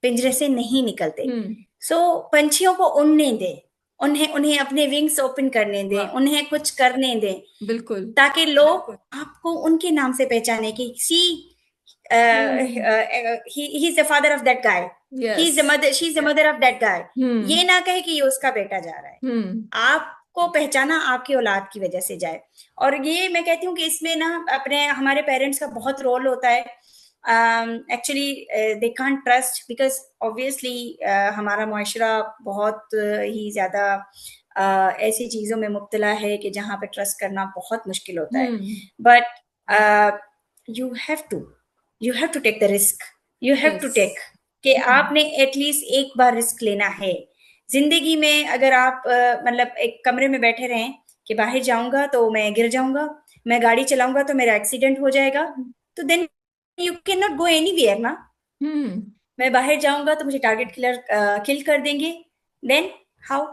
S1: पिंजरे से नहीं निकलते।
S2: हम्म
S1: सो पंछियों को उड़ने दे। उन्हें उन्हें अपने विंग्स ओपन करने दें,
S2: वाह,
S1: उन्हें कुछ करने दें,
S2: बिल्कुल।
S1: ताकि लोग आपको उनके नाम से पहचाने कि see
S2: hmm.
S1: He is the father of that guy, he
S2: yes.
S1: Is the mother, she is the mother of that guy.
S2: Hmm.
S1: ये ना कहे कि ये उसका बेटा जा रहा है।
S2: हम्म।
S1: आपको पहचाना आपकी औलाद की वजह से जाए। और ये मैं कहती हूँ कि इसमें ना अपने हमारे पेरेंट्स का बहुत रोल होता है। Actually they can't trust, because obviously हमारा मुआशरा बहुत ही ज्यादा ऐसी चीजों में मुब्तला है कि जहाँ पे ट्रस्ट करना बहुत मुश्किल होता है।
S2: Hmm.
S1: But you have to you have to take the risk, you have to
S2: yes.
S1: Take, कि आपने एटलीस्ट एक बार रिस्क लेना है जिंदगी में। अगर आप मतलब एक कमरे में बैठे रहें कि बाहर जाऊंगा तो मैं गिर जाऊंगा, मैं गाड़ी चलाऊंगा तो मेरा एक्सीडेंट हो जाएगा, तो then you can not go anywhere ना।
S2: हम्म।
S1: मैं बाहर जाऊंगा तो मुझे टारगेट किलर किल कर देंगे, देन हाउ?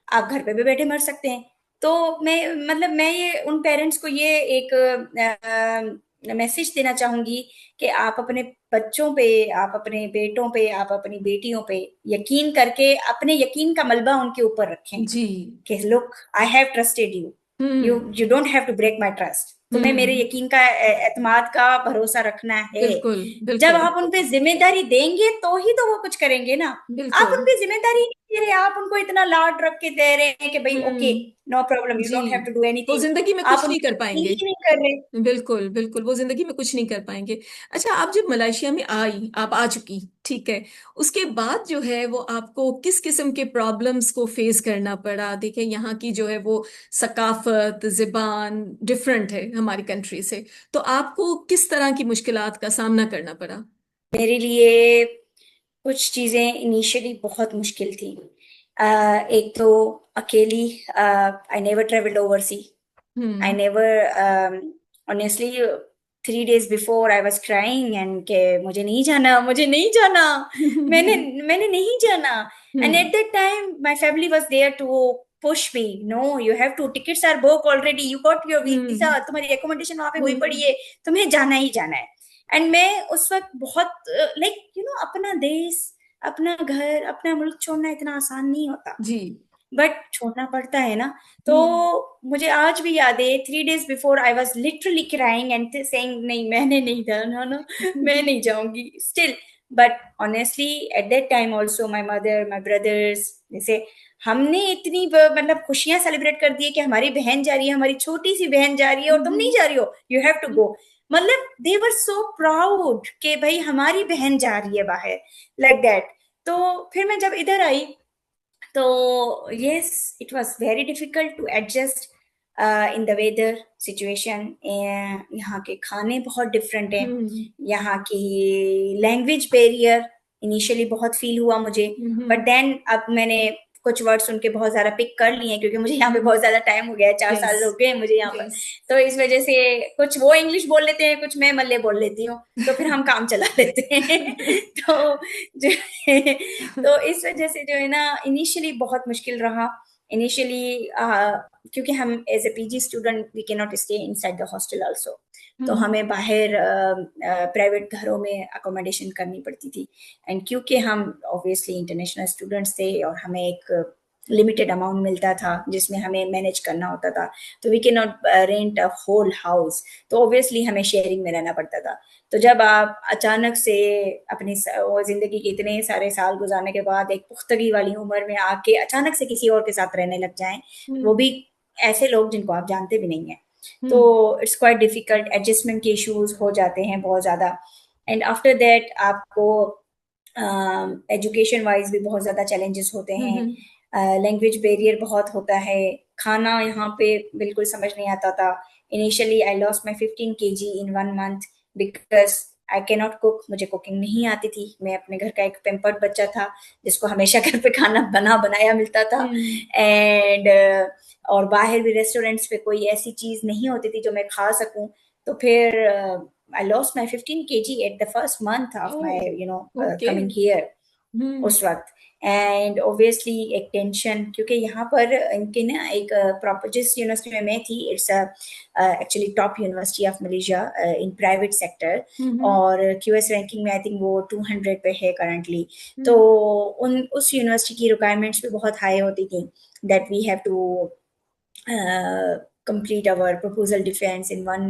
S1: आप घर पे भी बैठे मर सकते हैं। तो मैं मतलब मैं ये उन पेरेंट्स को ये एक मैसेज देना चाहूंगी कि आप अपने बच्चों पे, आप अपने बेटों पे, आप अपनी बेटियों पे यकीन करके अपने यकीन का मलबा उनके ऊपर रखें
S2: जी।
S1: कि look, I have trusted you,
S2: hmm.
S1: You don't have to break my trust. तुम्हें मेरे
S2: हम्म।
S1: यकीन का एतमाद का भरोसा रखना है।
S2: बिल्कुल,
S1: जब
S2: बिल्कुल,
S1: आप उन पे जिम्मेदारी देंगे तो ही तो वो कुछ करेंगे ना। आप
S2: बिल्कुल।
S1: उन पे जिम्मेदारी नहीं दे रहे, आप उनको इतना लाड रख के दे रहे हैं कि भाई ओके, नो प्रॉब्लम, यू
S2: जी।
S1: डोंट हैव टू डू
S2: वो
S1: एनीथिंग।
S2: जिंदगी में
S1: आप
S2: कुछ नहीं
S1: उनकी
S2: कर
S1: यकीन
S2: पाएंगे।
S1: ही नहीं कर रहे।
S2: बिल्कुल, बिल्कुल, वो जिंदगी में कुछ नहीं कर पाएंगे। अच्छा, आप जब मलेशिया में आई, आप आ चुकी, ठीक है, उसके बाद जो है वो आपको किस किस्म के प्रॉब्लम्स को फेस करना पड़ा? देखिए, यहाँ की जो है वो सकाफत, जिबान डिफरेंट है हमारी कंट्री से, तो आपको किस तरह की मुश्किलात का सामना करना पड़ा?
S1: मेरे लिए कुछ चीजें इनिशियली बहुत मुश्किल थी। एक तो अकेली, I never travelled oversee, I
S2: hmm.
S1: never, honestly, 3 days before I was crying and के मुझे नहीं जाना, मुझे नहीं जाना, मैंने मैंने नहीं जाना। And
S2: hmm.
S1: at that time my family was there to push me, no you have to, tickets are booked already, you got your visa,
S2: हम्म।
S1: तुम्हारी accommodation वहां पे हुई पड़ी है, तुम्हें जाना ही जाना है। एंड मैं उस वक्त बहुत लाइक यू नो, अपना देश, अपना घर, अपना मुल्क छोड़ना इतना आसान नहीं होता,
S2: जी।
S1: बट छोड़ना पड़ता है ना। तो
S2: हम्म।
S1: मुझे आज भी याद है, 3 days before I was literally crying and saying नहीं, मैंने नहीं जाना ना, मैं नहीं जाऊंगी still. But honestly eight that time also my mother, my brothers, जैसे हमने इतनी मतलब खुशियां सेलिब्रेट कर दी है कि हमारी बहन जा रही है, हमारी छोटी सी बहन जा रही है और तुम नहीं जा रही हो, यू हैव टू गो। मतलब दे वर सो प्राउड कि भाई हमारी बहन जा रही है बाहर, लाइक दैट। तो फिर मैं जब इधर आई तो yes, it was very difficult to adjust in the weather situation. यहाँ के खाने बहुत डिफरेंट हैं,
S2: हम्म।
S1: यहाँ की लैंग्वेज बैरियर इनिशियली बहुत फील हुआ मुझे। But
S2: hmm.
S1: देन अब मैंने कुछ वर्ड्स उनके बहुत ज्यादा पिक कर लिए हैं, क्योंकि मुझे यहाँ पे बहुत ज्यादा टाइम हो गया है, 4 साल
S2: यस।
S1: हो गए हैं मुझे यहाँ पर।
S2: यस।
S1: तो इस वजह से कुछ वो इंग्लिश बोल लेते हैं, कुछ मैं मल्ले बोल लेती हूँ, तो फिर हम काम चला लेते हैं। तो जो तो इस वजह से जो है ना, इनिशियली बहुत मुश्किल रहा। इनिशियली क्योंकि हम as a PG student we can not stay inside the hostel also, तो
S2: हम्म।
S1: हमें बाहर प्राइवेट घरों में अकोमोडेशन करनी पड़ती थी। एंड क्योंकि हम ऑब्वियसली इंटरनेशनल स्टूडेंट्स थे और हमें एक लिमिटेड अमाउंट मिलता था जिसमें हमें मैनेज करना होता था, तो we can not rent a whole house, तो ऑब्वियसली हमें शेयरिंग में रहना पड़ता था। तो जब आप अचानक से अपनी वो जिंदगी के इतने सारे साल गुजारने के बाद एक पुख्तगी वाली उम्र में आके अचानक से किसी और के साथ रहने लग जाएं, वो
S2: हम्म।
S1: भी ऐसे लोग जिनको आप जानते भी नहीं है, तो
S2: हम्म।
S1: इट्स क्वाइट डिफिकल्ट, एडजस्टमेंट के इश्यूज हो जाते हैं बहुत ज्यादा। एंड आफ्टर दैट आपको एजुकेशन वाइज भी बहुत ज्यादा चैलेंजेस होते हैं,
S2: हम्म।
S1: लैंग्वेज बैरियर बहुत होता है, खाना यहाँ पे बिल्कुल समझ नहीं आता था। Initially I lost my 15 kg in 1 month because I can not cook, मुझे कुकिंग नहीं आती थी। मैं अपने घर का एक पेम्पर्ड बच्चा था जिसको हमेशा घर पे खाना बना बनाया मिलता था।
S2: हम्म।
S1: एंड और बाहर भी रेस्टोरेंट्स पे कोई ऐसी चीज नहीं होती थी जो मैं खा सकूं। तो फिर I lost my 15 kg at the first month of
S2: oh,
S1: my
S2: okay.
S1: coming here.
S2: हम्म
S1: उस वक्त। एंड ऑब्वियसली एक टेंशन, क्योंकि यहाँ पर इनके ना एक प्रॉपर, जिस यूनिवर्सिटी में मैं थी, it's actually top university of Malaysia in private sector,
S2: hmm
S1: और क्यूएस रैंकिंग में आई थिंक वो 200 पे है करंटली। तो
S2: हम्म
S1: उन उस यूनिवर्सिटी की रिक्वायरमेंट्स भी बहुत हाई होती थी, that we have to complete our proposal defense in one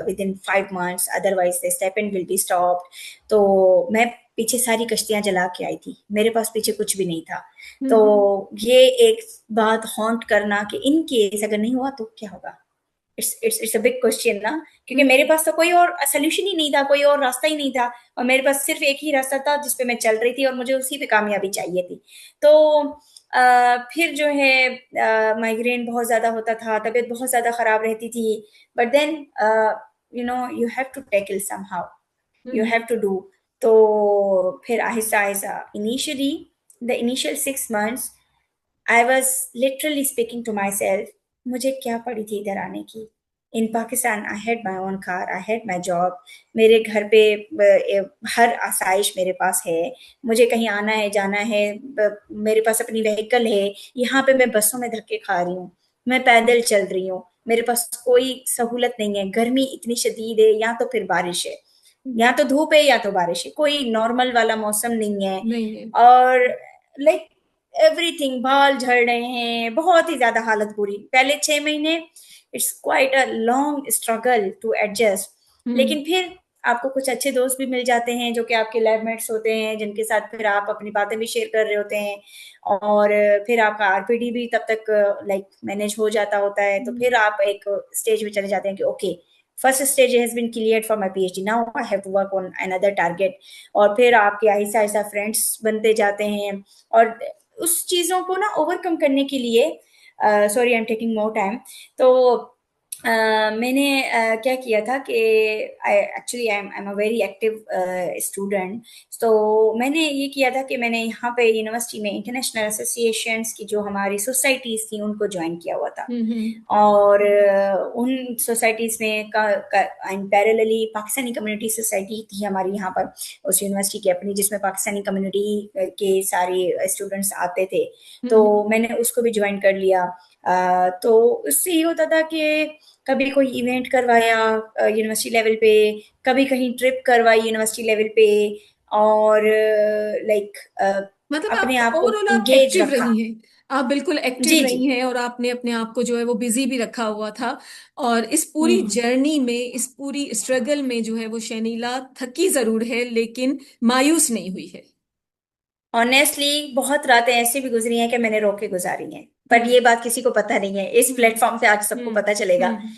S1: within 5 months, otherwise the stipend will be stopped. तो मैं पीछे सारी कश्तियां जला के आई थी, मेरे पास पीछे कुछ भी नहीं था। तो
S2: हम्म
S1: ये एक बात हॉन्ट करना कि इन केस अगर नहीं हुआ तो क्या होगा, इट्स अ बिग क्वेश्चन ना, क्योंकि मेरे
S2: हम्म
S1: पास तो कोई और सोल्यूशन ही नहीं था, कोई और रास्ता ही नहीं था, और मेरे पास सिर्फ एक ही रास्ता था जिसपे मैं चल रही थी, और मुझे उसी पे कामयाबी चाहिए थी। तो फिर जो है माइग्रेन बहुत ज्यादा होता था, तबीयत बहुत ज्यादा खराब रहती थी, but then you have to tackle somehow, you
S2: hmm
S1: have to do. तो फिर आहिस्ता आहिस्ता, initially the initial 6 months I was literally speaking to myself, मुझे क्या पड़ी थी इधर आने की। In Pakistan I had my own car, I had my job, मेरे घर पे हर आसाइश मेरे पास है, मुझे कहीं आना है जाना है, मेरे पास अपनी व्हीकल है। यहाँ पे मैं बसों में धक्के खा रही हूँ, मैं पैदल चल रही हूँ, मेरे पास कोई सहूलत नहीं है, गर्मी इतनी शदीद है, या तो फिर बारिश है, या तो धूप है या तो बारिश है, कोई नॉर्मल वाला मौसम नहीं है।
S2: नहीं है।
S1: और लाइक एवरीथिंग, बाल झड़ रहे हैं, बहुत ही ज्यादा हालत बुरी पहले 6 महीने। It's quite a long struggle to adjust.
S2: Hmm
S1: लेकिन फिर आपको कुछ अच्छे दोस्त भी मिल जाते हैं जो कि आपके लैबमेट्स होते हैं, जिनके साथ फिर आप अपनी बातें भी शेयर कर रहे होते हैं, और फिर आपका आरपीडी भी तब तक लाइक मैनेज हो जाता होता है। तो फिर आप एक स्टेज में चले जाते हैं कि okay, first stage has been cleared for my PhD, now I have to work on another target. और फिर आपके आहिस्ता आहिस्ता फ्रेंड्स बनते जाते हैं, और उस चीजों को ना ओवरकम करने के लिए, sorry I am taking more time. तो मैंने क्या किया था कि I actually I am a very active student. तो मैंने ये किया था कि मैंने यहाँ पे यूनिवर्सिटी में इंटरनेशनल एसोसिएशंस की जो हमारी सोसाइटीज थी उनको ज्वाइन किया हुआ था।
S2: हम्म
S1: और उन सोसाइटीज में पैरेलली पाकिस्तानी कम्युनिटी सोसाइटी थी हमारी यहाँ पर, उस यूनिवर्सिटी की अपनी, जिसमें पाकिस्तानी कम्युनिटी के सारे स्टूडेंट्स आते थे। तो
S2: हम्म
S1: मैंने उसको भी ज्वाइन कर लिया। तो उससे ये होता था कि कभी कोई इवेंट करवाया यूनिवर्सिटी लेवल पे, कभी कहीं ट्रिप करवाई यूनिवर्सिटी लेवल पे, और लाइक
S2: मतलब
S1: अपने
S2: आप
S1: आप को
S2: ओवरऑल आप
S1: इंगेज
S2: एक्टिव
S1: रखा।
S2: रही हैं। आप बिल्कुल एक्टिव
S1: जी जी।
S2: रही हैं और आपने अपने आप को जो है वो बिजी भी रखा हुआ था। और इस पूरी
S1: हम्म।
S2: जर्नी में, इस पूरी स्ट्रगल में जो है वो शर्मिला थकी जरूर है लेकिन मायूस नहीं हुई है।
S1: ऑनेस्टली बहुत रातें ऐसी भी गुजरी हैं कि मैंने रो के गुजारी हैं, पर
S2: हम्म
S1: ये बात किसी को पता नहीं है, इस
S2: हम्म
S1: प्लेटफॉर्म पे आज सबको
S2: हम्म
S1: पता चलेगा।
S2: हम्म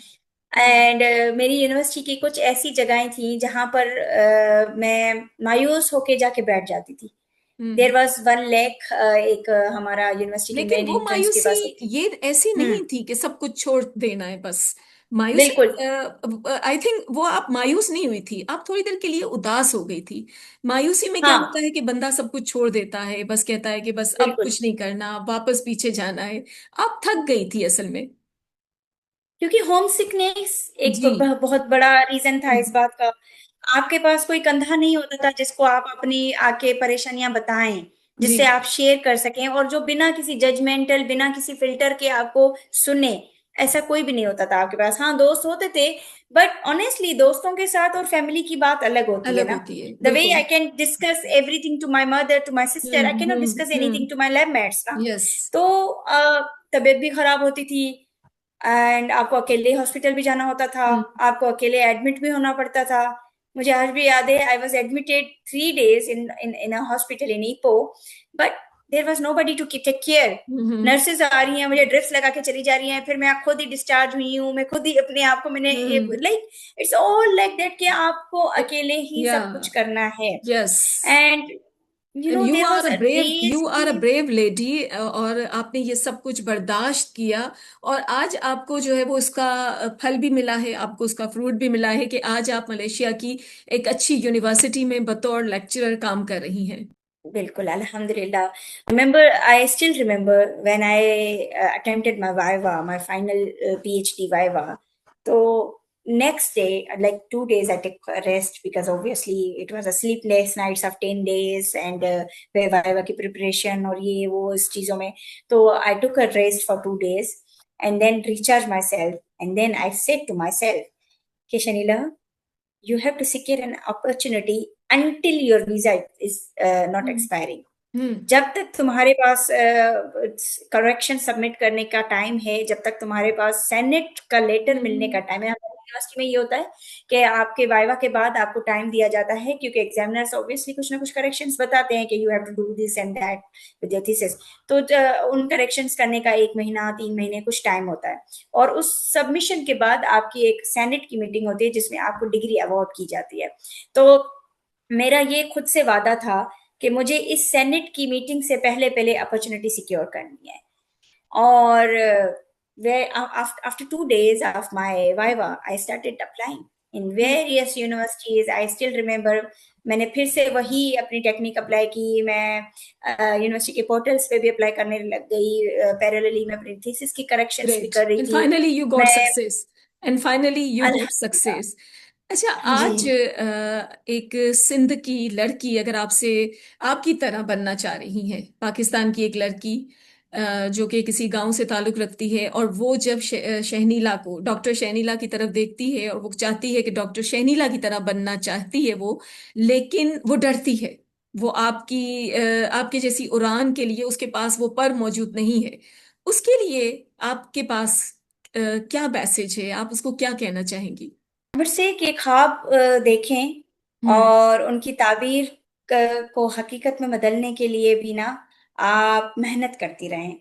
S1: एंड मेरी यूनिवर्सिटी की कुछ ऐसी जगहें थी जहां पर मैं मायूस होके जाके बैठ जाती थी। देर
S2: हम्म
S1: वॉज वन लेक, एक हमारा यूनिवर्सिटी की
S2: लेकिन
S1: मेन
S2: वो
S1: एंट्रेंस के
S2: मायूसी
S1: पास एक थी।
S2: ये ऐसी
S1: हम्म।
S2: नहीं थी कि सब कुछ छोड़ देना है बस। मायूसी,
S1: बिल्कुल।
S2: आई थिंक वो आप मायूस नहीं हुई थी, आप थोड़ी देर के लिए उदास हो गई थी। मायूसी में क्या होता
S1: हाँ
S2: है कि बंदा सब कुछ छोड़ देता है, बस कहता है कि बस अब
S1: बिल्कुल,
S2: कुछ नहीं करना, वापस पीछे जाना है। आप थक गई थी असल में।
S1: क्योंकि होम सिकनेस एक
S2: जी
S1: बहुत बड़ा रीजन था इस
S2: हम्म,
S1: बात का। आपके पास कोई कंधा नहीं होता था जिसको आप अपनी आके परेशानियां बताएं,
S2: जी
S1: जिससे आप शेयर कर सकें, और जो बिना किसी जजमेंटल, बिना किसी फिल्टर के आपको सुने। ऐसा कोई भी नहीं होता था आपके पास। हाँ, दोस्त होते थे, बट ऑनेस्टली दोस्तों के साथ और फैमिली की बात अलग होती है
S2: अलग
S1: ना।
S2: होती है
S1: द वे
S2: बिल्कुल।
S1: I can discuss everything to my mother, to my sister, I can not discuss anything to my labmates ना।
S2: यस
S1: तो तबीयत भी खराब होती थी, एंड आपको अकेले हॉस्पिटल भी जाना होता था, आपको अकेले एडमिट भी होना पड़ता था। मुझे आज भी याद है, I was admitted 3 days in a hospital in Ipoh, but there was nobody to take care. Nurses आ रही हैं, मुझे ड्रिप्स लगा के चली जा रही हैं, फिर मैं खुद ही डिस्चार्ज हुई हूँ, मैं खुद ही अपने आप को मैंने like, it's all like that कि आपको अकेले ही
S2: या
S1: सब कुछ करना है।
S2: Yes.
S1: And
S2: and you
S1: there
S2: are
S1: was
S2: a
S1: a
S2: brave,
S1: days
S2: you are a
S1: कि
S2: ब्रेव लेडी, और आपने ये सब कुछ बर्दाश्त किया। और आज आपको जो है वो उसका फल भी मिला है, आपको उसका फ्रूट भी मिला है कि आज आप मलेशिया की एक अच्छी यूनिवर्सिटी में बतौर लेक्चरर काम कर रही हैं।
S1: बिल्कुल, अल्हम्दुलिल्लाह। Remember, I still remember when I attempted my viva, my final PhD viva. तो next day, like 2 days, I took a rest because obviously it was a sleepless nights of 10 days and viva की preparation और ये वो इस चीजों में. तो I took a rest for 2 days and then recharge myself, and then I said to myself, okay, Shanila, you have to secure an opportunity until your visa is not
S2: hmm
S1: expiring.
S2: हम्म
S1: जब तक तुम्हारे पास correction submit करने का time है, जब तक तुम्हारे पास senate का लेटर मिलने का
S2: हम्म
S1: टाइम है. हमारी यूनिवर्सिटी में ये होता है कि आपके वाइवा के बाद आपको टाइम दिया जाता है, क्योंकि एग्जामिनर्स ऑब्वियसली कुछ ना कुछ करेक्शंस बताते हैं कि you have to do this and that with your thesis. तो उन करेक्शंस करने का 1 महीना 3 महीने कुछ टाइम होता है. और उस सबमिशन के बाद आपकी एक सेनेट की मीटिंग होती है जिसमें आपको डिग्री अवार्ड की जाती है. तो मेरा ये खुद से वादा था कि मुझे इस सेनेट की मीटिंग से पहले पहले अपॉर्चुनिटी सिक्योर करनी है. और after 2 days of my viva, I started applying in various universities. I still remember, मैंने फिर से वही अपनी टेक्निक अप्लाई की. मैं यूनिवर्सिटी के पोर्टल्स पे भी अप्लाई करने लग गई. पैरेलली मैं अपनी थीसिस की करेक्शंस भी
S2: ग्रेट
S1: कर रही
S2: एंड
S1: थी.
S2: फाइनली यू गॉट
S1: मैं
S2: success and finally you got
S1: अल्हम्दुलिल्लाह.
S2: सक्सेस अच्छा
S1: जी.
S2: आज एक सिंध की लड़की अगर आपसे आपकी तरह बनना चाह रही है पाकिस्तान की एक लड़की जो कि किसी गांव से ताल्लुक रखती है और वो जब शहनीला को डॉक्टर शहनीला की तरफ देखती है और वो चाहती है कि डॉक्टर शहनीला की तरह बनना चाहती है वो लेकिन वो डरती है वो आपके जैसी उड़ान के लिए उसके पास वो पर मौजूद नहीं है उसके लिए आपके पास क्या मैसेज है आप उसको क्या कहना चाहेंगी
S1: फिर से कि ख्वाब देखें
S2: हम्म
S1: और उनकी ताबीर को हकीकत में बदलने के लिए भी ना आप मेहनत करती रहें.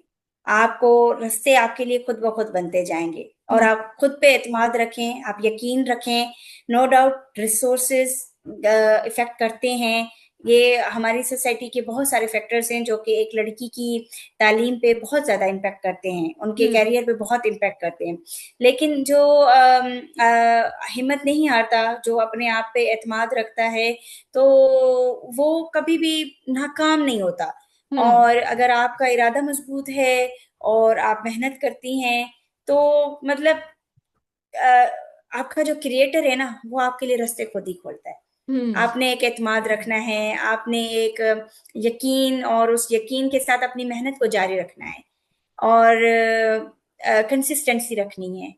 S1: आपको रास्ते आपके लिए खुद ब खुद बनते जाएंगे. और
S2: हम्म
S1: आप खुद पे एतमाद रखें, आप यकीन रखें. नो डाउट रिसोर्सेज इफेक्ट करते हैं. ये हमारी सोसाइटी के बहुत सारे फैक्टर्स हैं जो कि एक लड़की की तालीम पे बहुत ज्यादा इम्पैक्ट करते हैं, उनके
S2: हम्म
S1: कैरियर पे बहुत इम्पैक्ट करते हैं. लेकिन जो हिम्मत नहीं हारता, जो अपने आप पे एतमाद रखता है, तो वो कभी भी नाकाम नहीं होता.
S2: हम्म
S1: और अगर आपका इरादा मजबूत है और आप मेहनत करती हैं, तो मतलब अ, आपका जो क्रिएटर है ना, वो आपके लिए रास्ते खुद ही खोलता है.
S2: हम्म
S1: आपने एक एतमाद रखना है, आपने एक यकीन, और उस यकीन के साथ अपनी मेहनत को जारी रखना है, और कंसिस्टेंसी रखनी है.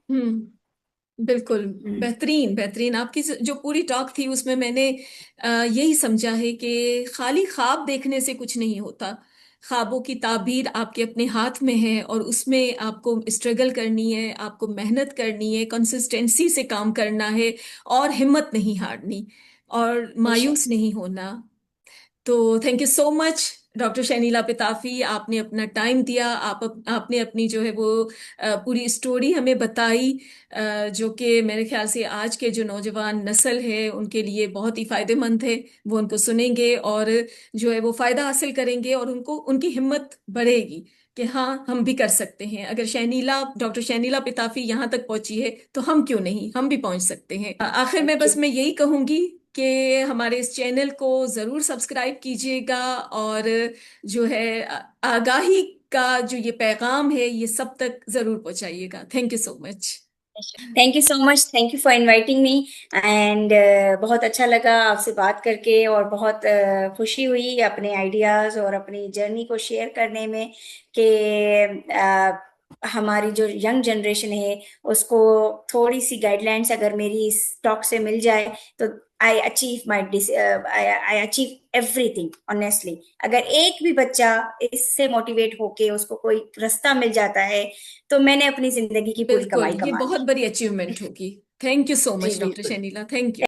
S2: बिल्कुल
S1: हम्म.
S2: बेहतरीन बेहतरीन आपकी जो पूरी टॉक थी उसमें मैंने यही समझा है कि खाली ख्वाब देखने से कुछ नहीं होता ख्वाबों की ताबीर आपके अपने हाथ में है और उसमें आपको स्ट्रगल करनी है आपको मेहनत करनी है कंसिस्टेंसी से काम करना है और हिम्मत नहीं हारनी और
S1: बेशक.
S2: मायूस नहीं होना तो thank you so much doctor Shaneela Pitafi आपने अपना टाइम दिया आपने अपनी जो है वो पूरी स्टोरी हमें बताई जो कि मेरे ख्याल से आज के जो नौजवान नस्ल है उनके लिए बहुत ही फायदेमंद है वो उनको सुनेंगे और जो है वो फायदा हासिल करेंगे और उनको उनकी हिम्मत बढ़ेगी कि हाँ हम भी कर सकते हैं अगर शैनीला डॉक्टर शैनीला पिताफी यहाँ तक पहुंची है तो हम क्यों नहीं हम भी पहुंच सकते हैं आखिर में
S1: थैंक यू.
S2: बस मैं यही कहूंगी कि हमारे इस चैनल को ज़रूर सब्सक्राइब कीजिएगा और जो है आगाही का जो ये पैगाम है ये सब तक ज़रूर पहुंचाइएगा thank you so much
S1: thank you so much. Thank you for inviting me. And बहुत अच्छा लगा आपसे बात करके, और बहुत खुशी हुई अपने आइडियाज और अपनी जर्नी को शेयर करने में, कि हमारी जो यंग जनरेशन है उसको थोड़ी सी गाइडलाइंस अगर मेरी इस टॉक से मिल जाए, तो I achieve my I achieve everything honestly. अगर एक भी बच्चा इससे मोटिवेट होके उसको कोई रास्ता मिल जाता है, तो मैंने अपनी जिंदगी की पूरी
S2: बिल्कुल
S1: कमाई
S2: ये
S1: कमा
S2: बहुत
S1: ली.
S2: बड़ी अचीवमेंट होगी थैंक यू सो
S1: जी
S2: मच डॉक्टर
S1: बिल्कुल.
S2: Shahnila thank you